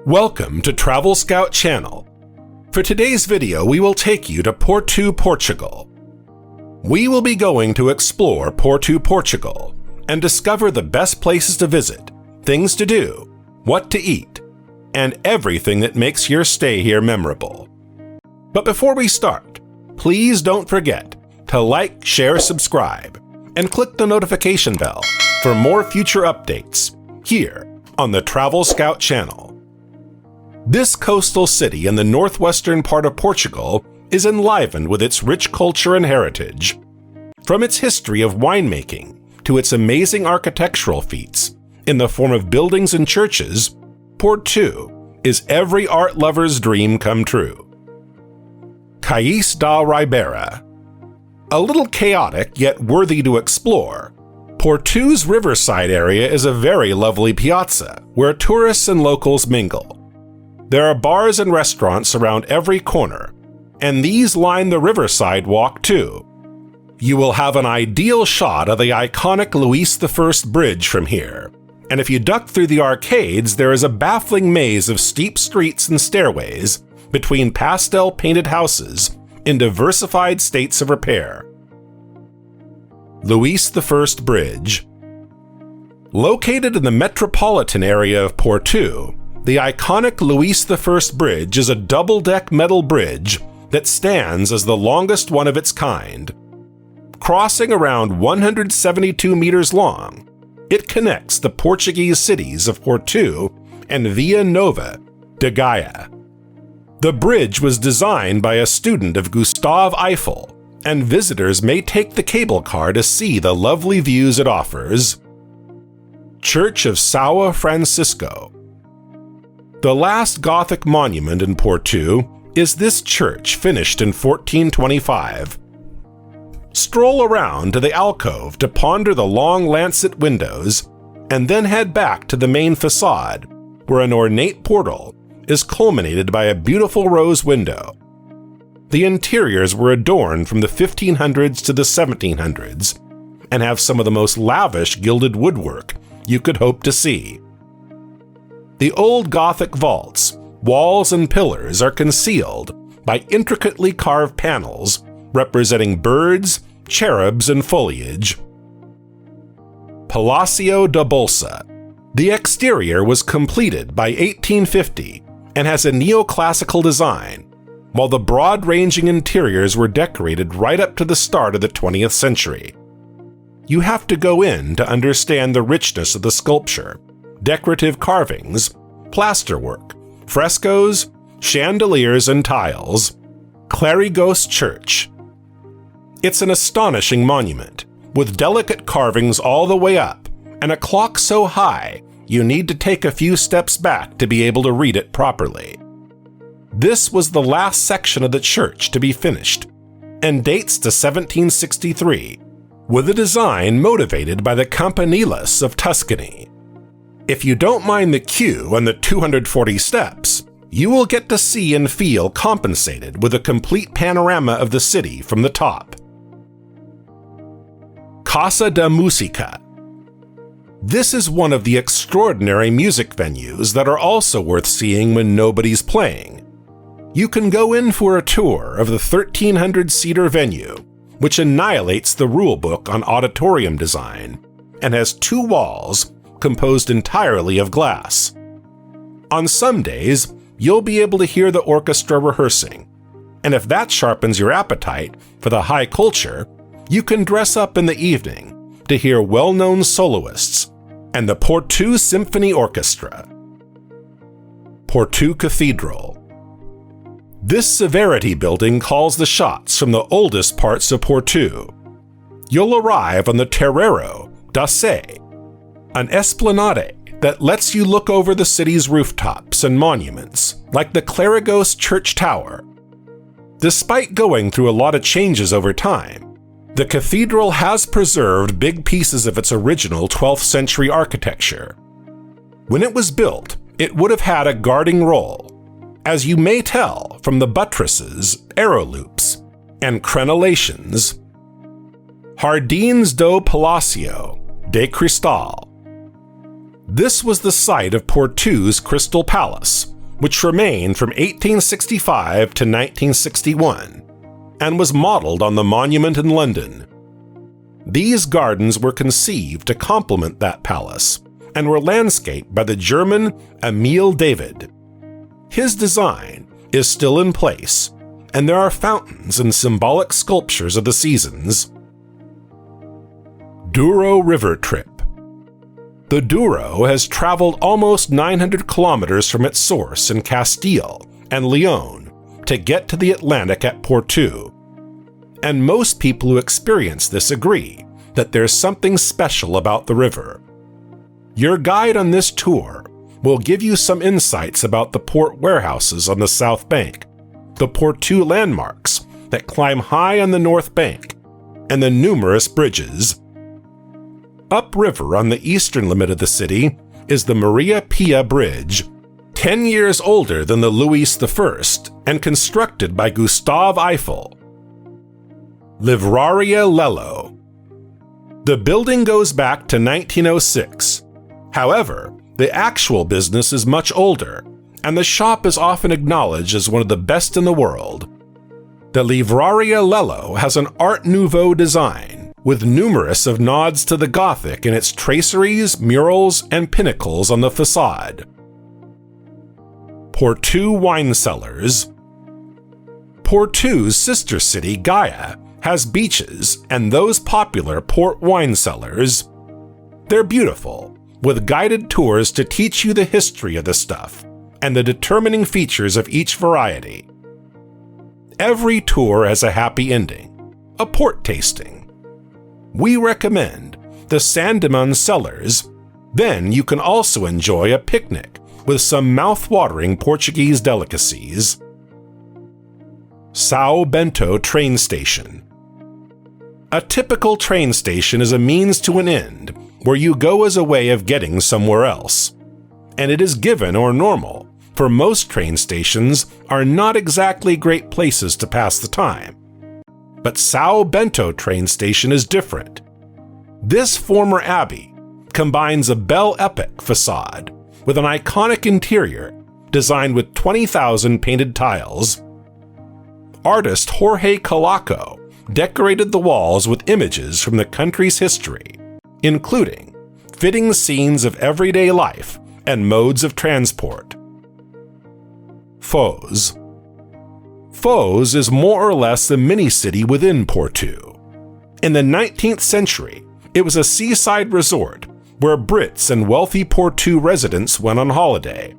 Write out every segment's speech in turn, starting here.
Welcome to TravelScout channel. For today's video, we will take you to Porto Portugal. We will be going to explore Porto Portugal and discover the best places to visit, things to do, what to eat, and everything that makes your stay here memorable. But before we start, please don't forget to like, share, subscribe, and click the notification bell for more future updates here on the TravelScout channel. This coastal city in the northwestern part of Portugal is enlivened with its rich culture and heritage. From its history of winemaking to its amazing architectural feats in the form of buildings and churches, Porto is every art lover's dream come true. Cascais da Ribeira. A little chaotic yet worthy to explore, Porto's Riverside area is a very lovely piazza where tourists and locals mingle. There are bars and restaurants around every corner, and these line the riverside walk too. You will have an ideal shot of the iconic Luís I Bridge from here, and if you duck through the arcades, there is a baffling maze of steep streets and stairways between pastel-painted houses in diversified states of repair. Luís I Bridge. Located in the metropolitan area of Porto, the iconic Luís I Bridge is a double-deck metal bridge that stands as the longest one of its kind. Crossing around 172 meters long, it connects the Portuguese cities of Porto and Vila Nova de Gaia. The bridge was designed by a student of Gustave Eiffel, and visitors may take the cable car to see the lovely views it offers. Church of Sao Francisco. The last Gothic monument in Porto is this church finished in 1425. Stroll around to the alcove to ponder the long lancet windows, and then head back to the main facade, where an ornate portal is culminated by a beautiful rose window. The interiors were adorned from the 1500s to the 1700s, and have some of the most lavish gilded woodwork you could hope to see. The old Gothic vaults, walls, and pillars are concealed by intricately carved panels representing birds, cherubs, and foliage. Palacio de Bolsa. The exterior was completed by 1850 and has a neoclassical design, while the broad-ranging interiors were decorated right up to the start of the 20th century. You have to go in to understand the richness of the sculpture, decorative carvings, plasterwork, frescoes, chandeliers, and tiles. Clérigos Church. It's an astonishing monument, with delicate carvings all the way up, and a clock so high you need to take a few steps back to be able to read it properly. This was the last section of the church to be finished, and dates to 1763, with a design motivated by the Campaniles of Tuscany. If you don't mind the queue and the 240 steps, you will get to see and feel compensated with a complete panorama of the city from the top. Casa de Musica. This is one of the extraordinary music venues that are also worth seeing when nobody's playing. You can go in for a tour of the 1,300-seater venue, which annihilates the rulebook on auditorium design, and has two walls composed entirely of glass. On some days, you'll be able to hear the orchestra rehearsing, and if that sharpens your appetite for the high culture, you can dress up in the evening to hear well-known soloists and the Porto Symphony Orchestra. Porto Cathedral. This severity building calls the shots from the oldest parts of Porto. You'll arrive on the Terreiro da Sé, an esplanade that lets you look over the city's rooftops and monuments, like the Clérigos Church Tower. Despite going through a lot of changes over time, the cathedral has preserved big pieces of its original 12th century architecture. When it was built, it would have had a guarding role, as you may tell from the buttresses, arrow loops, and crenellations. Jardins do Palacio de Cristal. This was the site of Porto's Crystal Palace, which remained from 1865 to 1961, and was modeled on the monument in London. These gardens were conceived to complement that palace and were landscaped by the German Emil David. His design is still in place, and there are fountains and symbolic sculptures of the seasons. Douro River Trip. The Douro has traveled almost 900 kilometers from its source in Castile and Leon to get to the Atlantic at Porto. And most people who experience this agree that there's something special about the river. Your guide on this tour will give you some insights about the port warehouses on the south bank, the Porto landmarks that climb high on the north bank, and the numerous bridges. Upriver on the eastern limit of the city is the Maria Pia Bridge, 10 years older than the Louis I and constructed by Gustave Eiffel. Livraria Lello. The building goes back to 1906. However, the actual business is much older, and the shop is often acknowledged as one of the best in the world. The Livraria Lello has an Art Nouveau design, with numerous of nods to the Gothic in its traceries, murals, and pinnacles on the facade. Porto Wine Cellars. Porto's sister city, Gaia, has beaches and those popular port wine cellars. They're beautiful, with guided tours to teach you the history of the stuff and the determining features of each variety. Every tour has a happy ending, a port tasting. We recommend the Sandeman Cellars. Then you can also enjoy a picnic with some mouth-watering Portuguese delicacies. Sao Bento Train Station. A typical train station is a means to an end where you go as a way of getting somewhere else. And it is given or normal, for most train stations are not exactly great places to pass the time. But Sao Bento train station is different. This former abbey combines a Belle Epoque facade with an iconic interior designed with 20,000 painted tiles. Artist Jorge Calaco decorated the walls with images from the country's history, including fitting scenes of everyday life and modes of transport. Foz. Foz is more or less a mini-city within Porto. In the 19th century, it was a seaside resort where Brits and wealthy Porto residents went on holiday.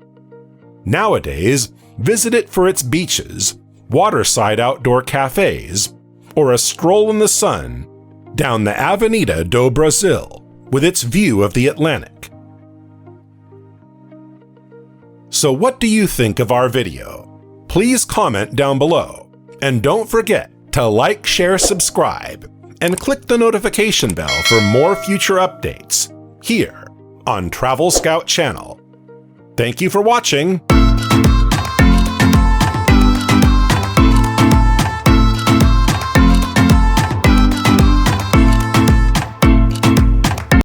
Nowadays, visit it for its beaches, waterside outdoor cafes, or a stroll in the sun down the Avenida do Brasil with its view of the Atlantic. So what do you think of our video? Please comment down below, and don't forget to like, share, subscribe, and click the notification bell for more future updates here on TravelScout channel. Thank you for watching.